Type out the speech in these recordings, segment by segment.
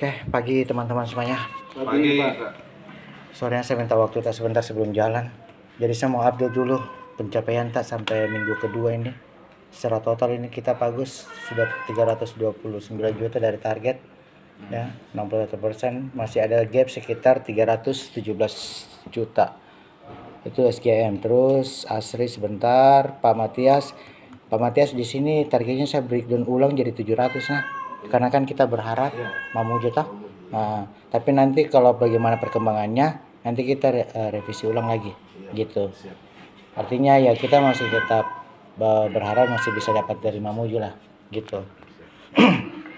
Oke, pagi teman-teman semuanya. Pagi, Pak. Sorenya saya minta waktu tak sebentar sebelum jalan. Jadi saya mau update dulu pencapaian tak sampai minggu kedua ini. Secara total ini kita bagus sudah 329 juta dari target. Ya, 61%, masih ada gap sekitar 317 juta. Itu SGM. Terus Asri sebentar, Pak Matias. Pak Matias di sini targetnya saya breakdown ulang jadi 700 nah. Karena kan kita berharap mau juta. Nah, tapi nanti kalau bagaimana perkembangannya nanti kita revisi ulang lagi gitu. Artinya ya kita masih tetap berharap masih bisa dapat dari Mamuju lah gitu.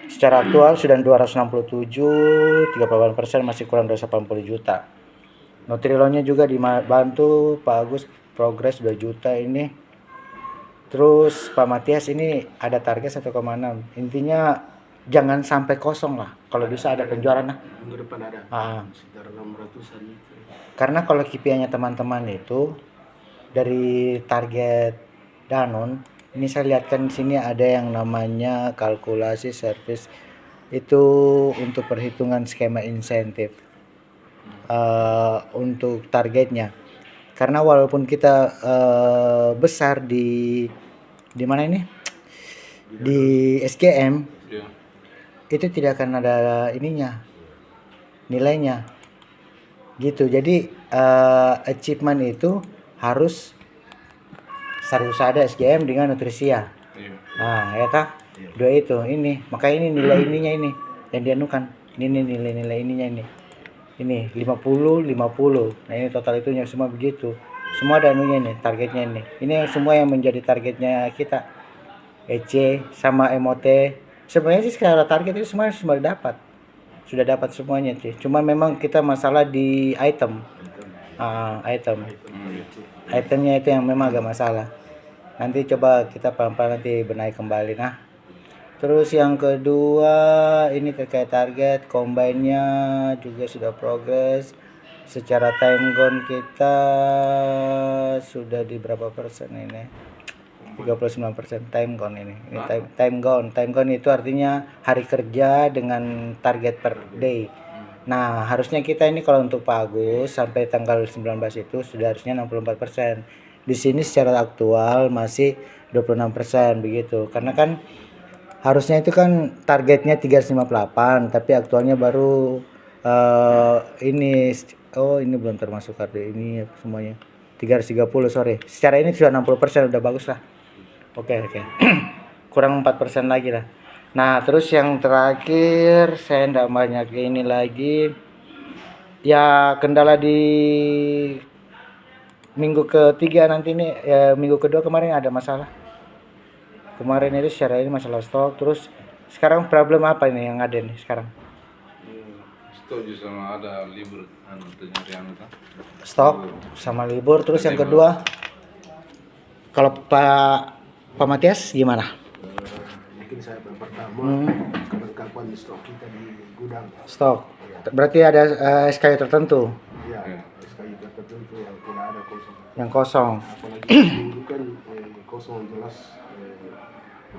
Secara aktual sudah 267, 38% masih kurang dari 80 juta. Nutrilonnya juga dibantu Pak Agus, progres 2 juta ini. Terus Pak Matias ini ada target 1,6. Intinya jangan sampai kosong lah. Kalau bisa ada penjualan lah. Minggu depan ada. Sekitar 600-an itu. Karena kalau KPI-nya teman-teman itu dari target Danon, ini saya lihatkan di sini ada yang namanya kalkulasi service itu untuk perhitungan skema insentif untuk targetnya. Karena walaupun kita besar di mana ini di SGM itu tidak akan ada ininya nilainya gitu. Jadi achievement itu harus serius ada SGM dengan nutrisia. Nah ya tak dua itu ini makanya ini nilai ininya ini yang dianukan ini nilai-nilai ininya ini 50. Nah ini total itunya semua begitu, semua ada anunya ini targetnya ini yang semua yang menjadi targetnya kita EC sama MOT. Sebenarnya sih secara target itu semua sudah dapat semuanya sih, cuma memang kita masalah di itemnya itu yang memang agak masalah. Nanti coba kita pelan-pelan nanti benahi kembali. Nah terus yang kedua ini terkait target combine-nya juga sudah progres. Secara time gone kita sudah di berapa persen ini? 39% time gone ini time gone itu artinya hari kerja dengan target per day. Nah harusnya kita ini kalau untuk Pak Agus sampai tanggal 19 itu sudah harusnya 64%. Di sini secara aktual masih 26% begitu. Karena kan harusnya itu kan targetnya 358 tapi aktualnya baru ini belum termasuk kartu ini semuanya 330 sorry. Secara ini sudah 60%, udah bagus lah. Oke. Kurang 4% lagi lah. Nah terus yang terakhir saya tidak banyak ini lagi ya, kendala di minggu ketiga nanti ini ya, minggu kedua kemarin ada masalah. Kemarin itu secara ini masalah stok. Terus sekarang problem apa ini yang ada nih sekarang? Stok sama ada libur Stok sama libur. Terus yang kedua kalau Pak Matias gimana? Mungkin saya pertama kelengkapan stok kita di gudang. Stok. Berarti ada SKU tertentu. Iya, SKU tertentu yang tidak ada kosong. Yang kosong. Apalagi minggu kan kosong jelas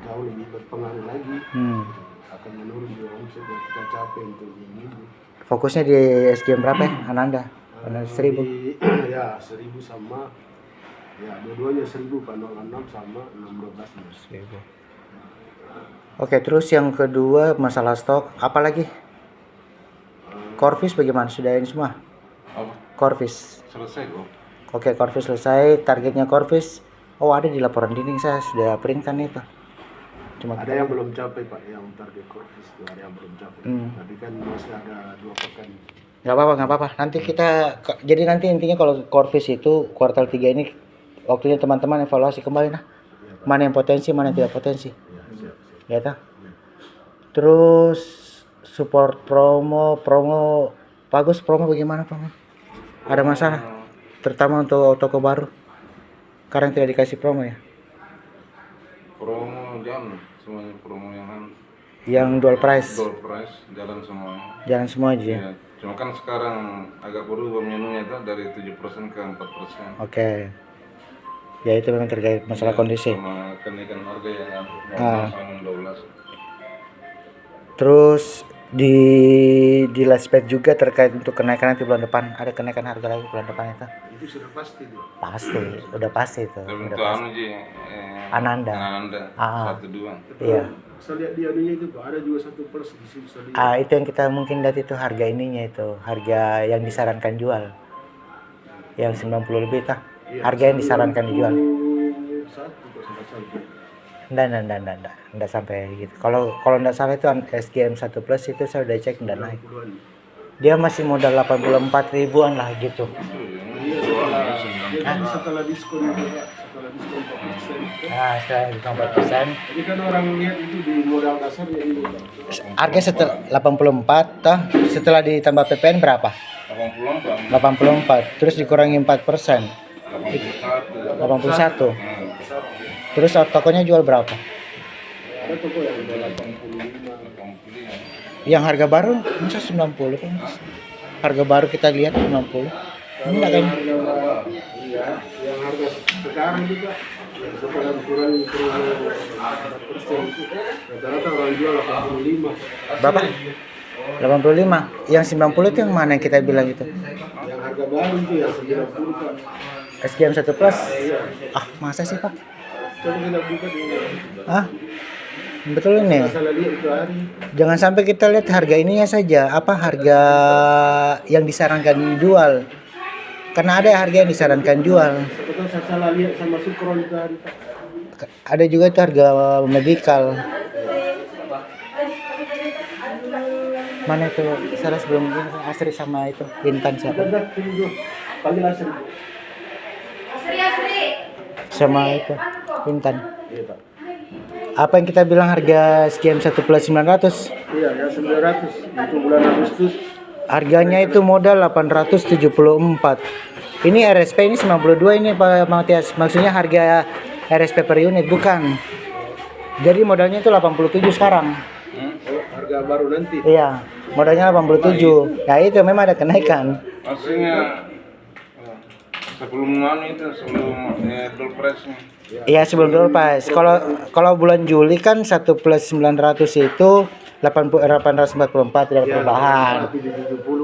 jauh lebih berpengaruh lagi. Akan menurun juga omset yang kita capai untuk minggu. Fokusnya di SGM berapa ya? Ananda? 1000. Ya 1000 sama ya dua-duanya 1000 Pak, 06 sama 612 1000. Oke, terus yang kedua masalah stok, apa lagi? Corvis bagaimana? Sudah ini semua? Corvis Selesai kok. Oke, Corvis selesai. Targetnya Corvis ada di laporan dinding, saya sudah printkan itu. Cuma ada yang belum capai Pak, yang target Corvis itu ada yang belum capai. Tapi kan masih ada 2 pekan. Nggak apa-apa. Nanti kita jadi nanti intinya kalau Corvis itu kuartal 3 ini waktunya teman-teman evaluasi kembali nah. Mana yang potensi, mana yang tidak potensi. Ya tak? Terus support promo bagus. Promo bagaimana promo? Ada masalah terutama untuk toko baru karena tidak dikasih promo ya. Promo jalan semuanya, promo yang dual price jalan semua aja ya. Cuma kan sekarang agak berubah menunya itu dari 7% ke 4%. Oke. Ya itu memang terkait masalah kondisi sama kenaikan harga yang 12. Terus di last page juga terkait untuk kenaikan nanti bulan depan, ada kenaikan harga lagi bulan depan itu. Itu sudah pasti tuh. Pasti, udah pasti itu. Udah Untuk pasti. Ananda. Satu dua. Iya. Saya lihat di anunya itu Pak, ada juga 1+ di sini saya lihat. Itu yang kita mungkin lihat itu harga ininya itu, harga yang disarankan jual. Yang 90 lebih tah. Harga yang disarankan dijual. Enggak sampai gitu. Kalau enggak salah itu SGM 1 Plus itu saya udah cek enggak naik. Dia masih modal 84 ribuan lah gitu. Setelah diskon itu Pak, setelah diskon 4%. Setelah diskon 4%. Jadi kan orang lihat itu di modal dasarnya ini Pak. Harga setelah 84 tah, setelah ditambah PPN berapa? 84. Terus dikurangi 4%. 81. Terus tokonya jual berapa? Ada toko yang udah 85. Yang harga baru masa 90 kan? Harga baru kita lihat 90. Enggak kan? Iya, yang harga sekarang juga yang sekarang kurang 4% itu rata-rata orang jual 85. Berapa? 85. Yang 90 itu yang mana yang kita bilang itu? Yang harga baru itu yang 90 Pak. SGM 1 Plus. Masa sih, Pak? Coba kita buka di Betul ini. salah lihat itu hari. Jangan sampai kita lihat harga ininya saja, harga yang disarankan dijual. Karena ada harga yang disarankan jual. Sebetulnya saya salah lihat sama Sukron itu hari Pak. Ada juga itu harga medical. Mana itu? Salah sebelum ini Asri sama itu Intan siapa? Panggil Asri. Sama itu Intan. Iya Pak. Apa yang kita bilang harga SGM 1 Plus 900? Iya, yang 900 itu bulan Agustus. Harganya itu modal 874. Ini RSP ini 92 ini Pak Matias. Maksudnya harga RSP per unit bukan. Jadi modalnya itu 87 sekarang. Harga baru nanti. Iya, modalnya 87. Ya itu memang ada kenaikan. Maksudnya sebelum Dolpresnya. Iya sebelum dulu pas. Kalau bulan Juli kan 1 plus 900 itu 844 tidak ada perubahan.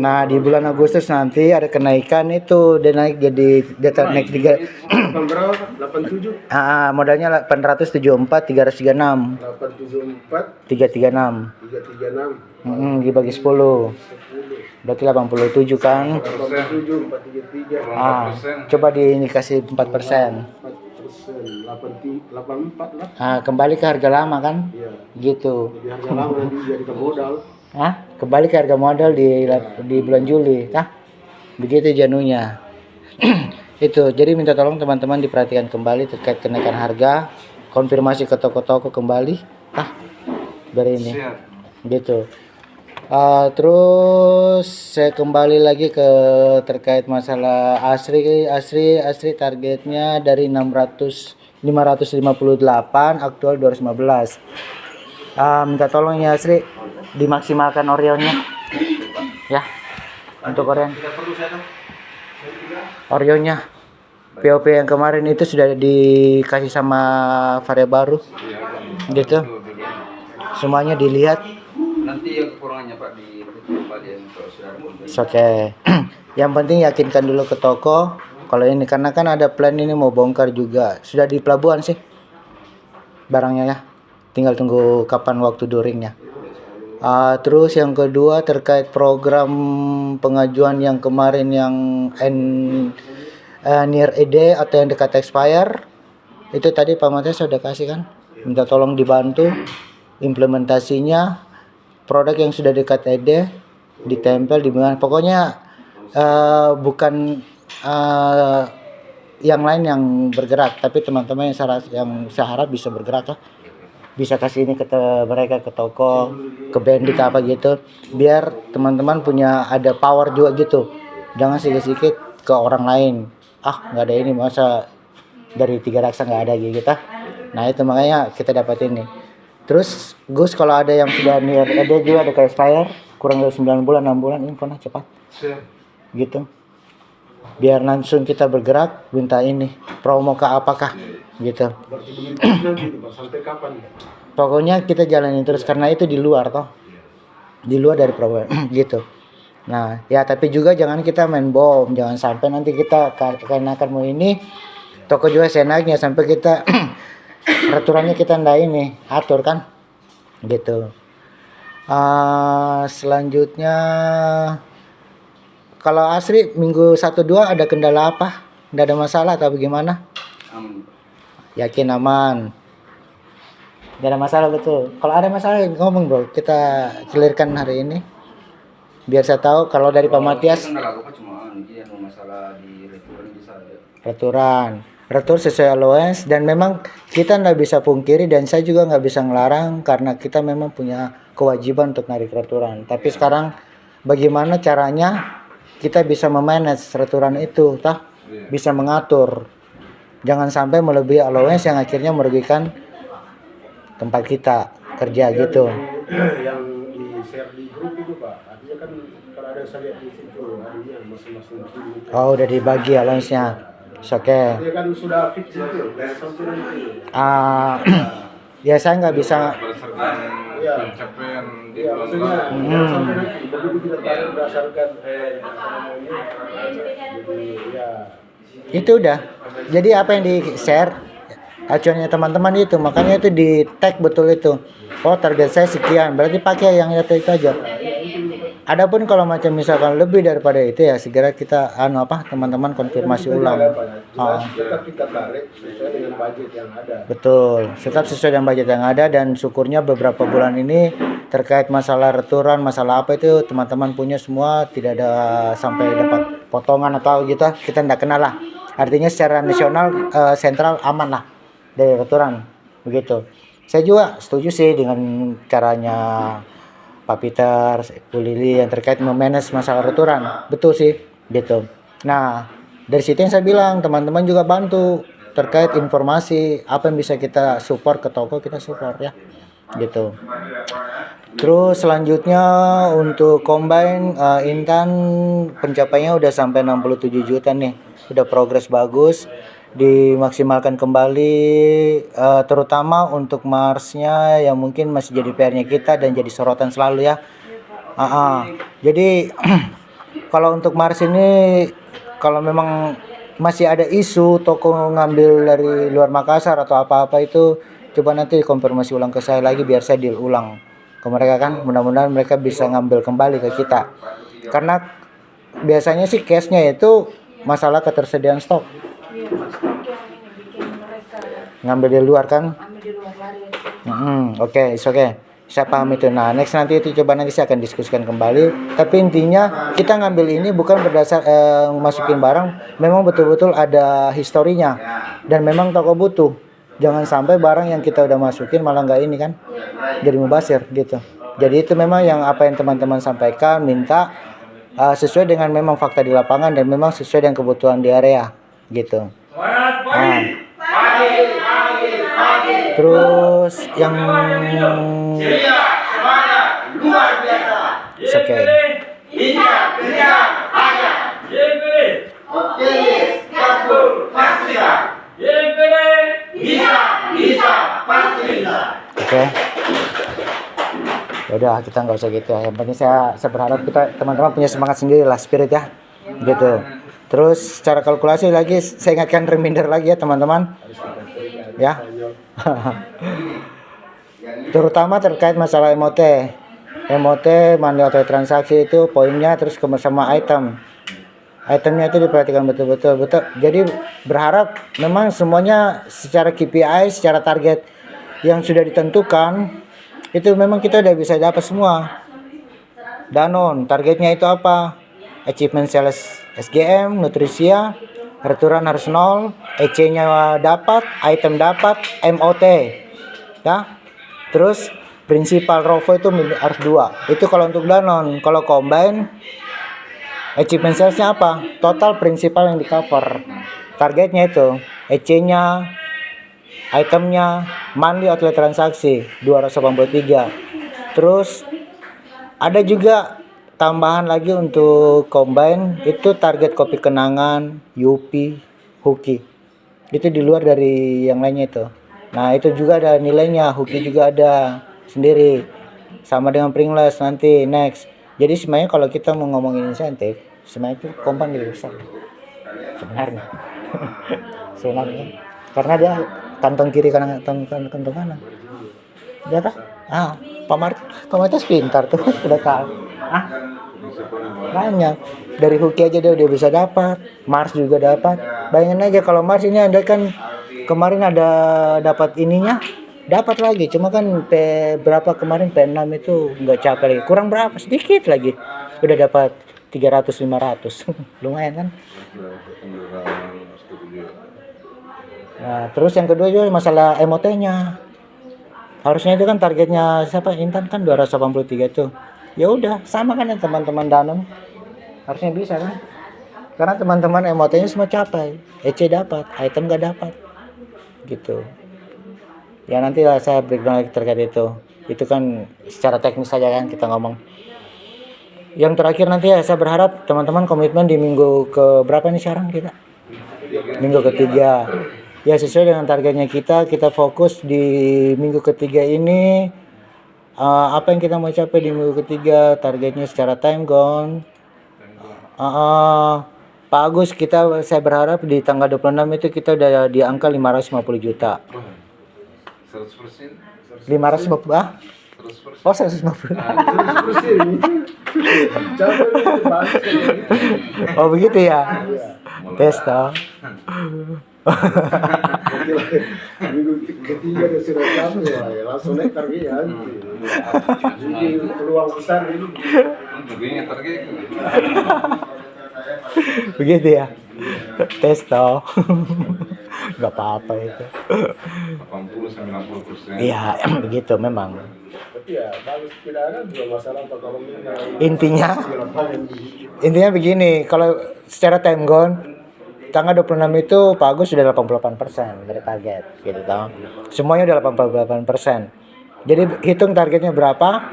Nah di bulan Agustus nanti ada kenaikan itu, dia naik jadi naik 3. Berapa? 87. Modalnya 874 336. 874 336. 336. Dibagi 10. Berarti 87 kan? 87 433. Coba dikasih 4%. 84 lah. Kembali ke harga lama kan? Iya. Gitu. Jadi harga lama nanti jadi ke modal. Kembali ke harga modal di bulan Juli, begitu janunya. Itu, jadi minta tolong teman-teman diperhatikan kembali terkait kenaikan harga, konfirmasi ke toko-toko kembali, dari ini, gitu. Terus saya kembali lagi ke terkait masalah Asri targetnya dari 558 aktual 215. Minta tolong ya Asri dimaksimalkan Orionnya ya, untuk Orionnya POP yang kemarin itu sudah dikasih sama varia baru gitu, semuanya dilihat. Nanti yang kekurangannya Pak di kembalian Oke. Yang penting yakinkan dulu ke toko kalau ini, karena kan ada plan ini mau bongkar juga. Sudah di pelabuhan sih barangnya ya, tinggal tunggu kapan waktu touringnya. Terus yang kedua terkait program pengajuan yang kemarin yang near ED atau yang dekat expire itu tadi Pak Matias sudah kasih kan, minta tolong dibantu implementasinya. Produk yang sudah dekat ED ditempel di mana, pokoknya bukan yang lain yang bergerak, tapi teman-teman yang saya harap bisa bergerak lah, bisa kasih ini ke mereka, ke toko, ke bandit apa gitu, biar teman-teman punya ada power juga gitu, jangan sedikit-sedikit ke orang lain, nggak ada ini, masa dari 3 raksa nggak ada gitu. Nah itu makanya kita dapat ini. Terus Gus, kalau ada yang sudah near ada juga ada kayak expire kurang dari 9 bulan 6 bulan, info cepat gitu, biar langsung kita bergerak, minta ini promo ke apakah gitu. Nanti sampai kapan? Pokoknya kita jalanin terus karena itu di luar toh, di luar dari program gitu. Nah ya, tapi juga jangan kita main bom, jangan sampai nanti kita kenakan mau ini toko juga senaknya sampai kita peraturannya kita ndak ini atur kan gitu. Selanjutnya kalau Asri minggu 1-2 ada kendala apa? Nggak ada masalah atau bagaimana? Aman. Yakin aman? Nggak ada masalah betul. Kalau ada masalah ngomong bro, kita clearkan hari ini. Biar saya tahu kalau dari Pak Matias. Kan lagu apa cuma ini yang masalah di returan bisa ada. Retur sesuai allowance, dan memang kita nggak bisa pungkiri dan saya juga nggak bisa ngelarang karena kita memang punya kewajiban untuk narik returan. Tapi sekarang bagaimana caranya kita bisa memanage returan itu, bisa mengatur, jangan sampai melebihi allowance yang akhirnya merugikan tempat kita kerja gitu. Yang di share di grup itu Pak, artinya kan kalau ada saya lihat di situ harinya masing-masing tim itu. Oh, udah dibagi allowance-nya. Oke. Dia kan sudah fix itu, dari sampai nanti. Ya saya nggak bisa. Berdasarkan pencapaian di Iya, bulan maksudnya lalu. sampai nanti begitu kita tarik berdasarkan apa namanya. Jadi ya Itu udah. Jadi apa yang di share acuannya teman-teman itu, makanya itu di tag betul itu. Oh, target saya sekian, berarti pakai yang itu aja. Adapun kalau macam misalkan lebih daripada itu ya segera kita teman-teman konfirmasi ulang. tetap kita tarik sesuai dengan budget yang ada. Betul, tetap sesuai dengan budget yang ada, dan syukurnya beberapa bulan ini terkait masalah returan, masalah apa itu teman-teman punya semua, tidak ada sampai dapat potongan atau gitu, kita tidak kenal lah. Artinya secara nasional sentral aman lah dari returan, begitu. Saya juga setuju sih dengan caranya Pak Peter, Bu Lili yang terkait memanage masalah returan, betul sih, gitu. Nah, dari situ yang saya bilang teman-teman juga bantu terkait informasi apa yang bisa kita support ke toko, kita support ya, gitu. Terus selanjutnya untuk combine Intan pencapaiannya udah sampai 67 juta nih, udah progres bagus, dimaksimalkan kembali terutama untuk Marsnya yang mungkin masih jadi PR-nya kita dan jadi sorotan selalu ya. Jadi kalau untuk Mars ini kalau memang masih ada isu toko ngambil dari luar Makassar atau apa-apa itu, coba nanti konfirmasi ulang ke saya lagi biar saya deal ulang ke mereka kan, mudah-mudahan mereka bisa ngambil kembali ke kita. Karena biasanya sih case-nya itu masalah ketersediaan stok. Ngambil di luar kan? Oke, saya paham itu. Nah, next nanti itu coba nanti saya akan diskusikan kembali. Tapi intinya kita ngambil ini bukan berdasar masukin barang, memang betul-betul ada historinya dan memang toko butuh. Jangan sampai barang yang kita udah masukin malah nggak ini kan, jadi mubazir gitu. Jadi itu memang yang apa yang teman-teman sampaikan, minta sesuai dengan memang fakta di lapangan dan memang sesuai dengan kebutuhan di area gitu. Terus yang oke. Oke. Udah kita nggak usah gitu ya. Yang penting saya berharap kita teman-teman punya semangat sendiri lah, spirit ya, gitu. Terus secara kalkulasi lagi saya ingatkan reminder lagi ya teman-teman, ya. Terutama terkait masalah MOT, money auto transaksi itu poinnya, terus sama itemnya itu diperhatikan betul. Jadi berharap memang semuanya secara KPI, secara target yang sudah ditentukan itu memang kita udah bisa dapat semua. Danon targetnya itu apa? Achievement sales SGM, Nutrisia, returan harus 0, EC-nya dapat, item dapat, MOT. Ya. Terus prinsipal ROFO itu harus 2. Itu kalau untuk Danon. Kalau combine achievement sales-nya apa? Total prinsipal yang di cover. Targetnya itu EC-nya, itemnya, monthly outlet transaksi 283. Terus ada juga tambahan lagi untuk combine itu target kopi kenangan, Yupi, Huki. Itu di luar dari yang lainnya itu. Nah, itu juga ada nilainya, Huki juga ada sendiri. sama dengan Pringles nanti next. Jadi sebenarnya kalau kita mau ngomongin insentif, sebenarnya itu Kompan lebih besar sebenarnya. Sebenarnya karena dia kantong kiri kantong kanan. Dia apa? Pak Martis pintar tuh udah tahu. Banyak dari Huki aja dia udah bisa dapat, Mars juga dapat. Bayangin aja kalau Mars ini ada kan kemarin ada dapat ininya, dapat lagi. Cuma kan berapa kemarin P6 itu nggak capai lagi, kurang berapa sedikit lagi, udah dapat 300-500 lumayan kan. Nah terus yang kedua juga masalah MOT-nya. Harusnya itu kan targetnya siapa Intan kan 283 tuh. Ya udah sama kan ya teman-teman Danon. Harusnya bisa kan? Karena teman-teman MOT-nya semua capai. EC dapat, item nggak dapat. Gitu. Ya nanti lah saya breakdown lagi terkait itu. Itu kan secara teknis saja kan kita ngomong. Yang terakhir nanti ya saya berharap teman-teman komitmen di minggu ke berapa nih sekarang kita? Minggu ketiga. Ya sesuai dengan targetnya kita fokus di minggu ketiga ini. Apa yang kita mau capai di minggu ketiga, targetnya secara time gone. Pak Agus saya berharap di tanggal 26 itu kita udah di angka 550 juta. 100%. 550 Oh 150. Oh begitu ya. Tes toh. Minggu ketiga dia sudah capai ya langsung naik targetnya. Jadi peluang besar ini. Targetnya target. Begitu ya. Tes toh. Gak apa-apa itu. 80-90%. Iya, begitu memang. Tapi ya bagus tidak ada juga masalah kalau Intinya begini, kalau secara time gone tanggal 26 itu Pak Agus sudah 88% dari target gitu toh. Semuanya udah 88%. Jadi hitung targetnya berapa,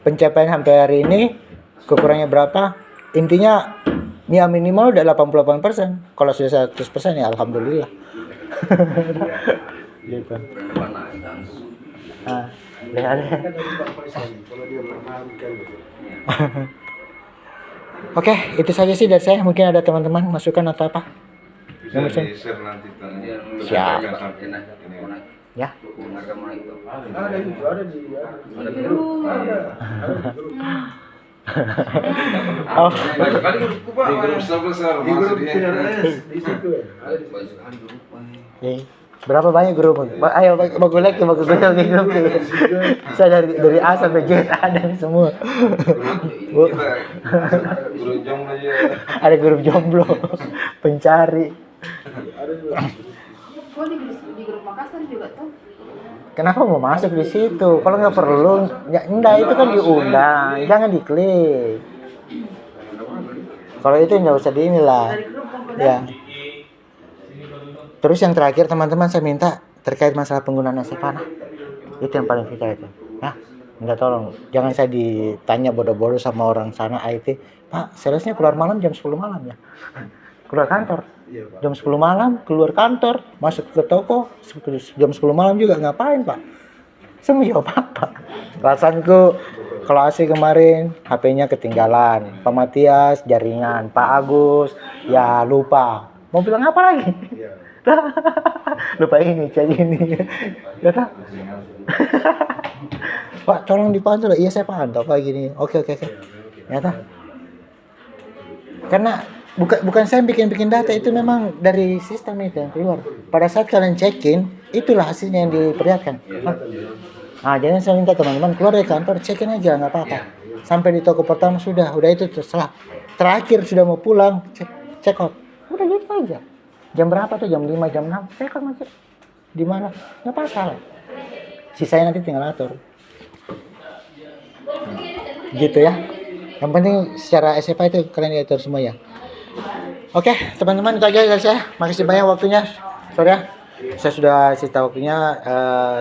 pencapaian sampai hari ini, kekurangannya berapa. Intinya ya minimal udah 88%. Kalau sudah 100% ya alhamdulillah. Gitu. Oke, itu saja sih dari saya. Mungkin ada teman-teman masukan atau apa? Bisa di-share nanti Siap. Ya. ada di Oh, di grup sebesar maksudnya. di situ ya. berapa banyak grup? Ayo bagus lagi di grup. Saya dari A sampai Z ada semua. Kita grup jomblo aja. Ada grup jomblo, pencari. Kok di grup Makassar juga tuh? Kenapa mau masuk di situ? Kalau nggak perlu, ya enggak itu kan diundang, jangan diklik. Kalau itu nggak usah di inilah. Ya. Terus yang terakhir teman-teman saya minta terkait masalah penggunaan SFA. Itu yang paling vital itu. Ya, minta tolong jangan saya ditanya bodoh-bodoh sama orang sana IT. Pak, salesnya keluar malam jam 10 malam ya. Keluar kantor. Jam 10 malam keluar kantor, masuk ke toko jam 10 malam juga ngapain, Pak? Saya mau jawab apa? Alasanku kalau AC kemarin HP-nya ketinggalan, Pak Matias jaringan, Pak Agus ya lupa. Mau bilang apa lagi? Lupa ini, kayak gini. Ya tak? Pak, tolong dipantau. Iya, saya pantau Pak gini. Oke. Ya tak? Karena bukan saya bikin data, itu memang dari sistem itu yang keluar. Pada saat kalian check-in, itulah hasilnya yang diperlihatkan. Nah, jadi saya minta teman-teman keluar dari kantor, check-in aja, nggak apa-apa. Sampai di toko pertama sudah itu terserah. Terakhir sudah mau pulang, check out. Udah gitu aja. Jam berapa tuh? Jam 5, jam 6. Saya kan masih di mana? Nggak masalah. Sisanya nanti tinggal atur. Gitu ya. Yang penting secara SFA itu kalian atur semua ya. Oke, teman-teman itu aja dari saya. Makasih banyak waktunya. Sorry ya. Saya sudah sisa waktunya.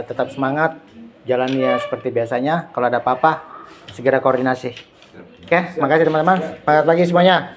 Tetap semangat. Jalannya seperti biasanya. Kalau ada apa-apa, segera koordinasi. Oke, makasih teman-teman. Semangat lagi semuanya.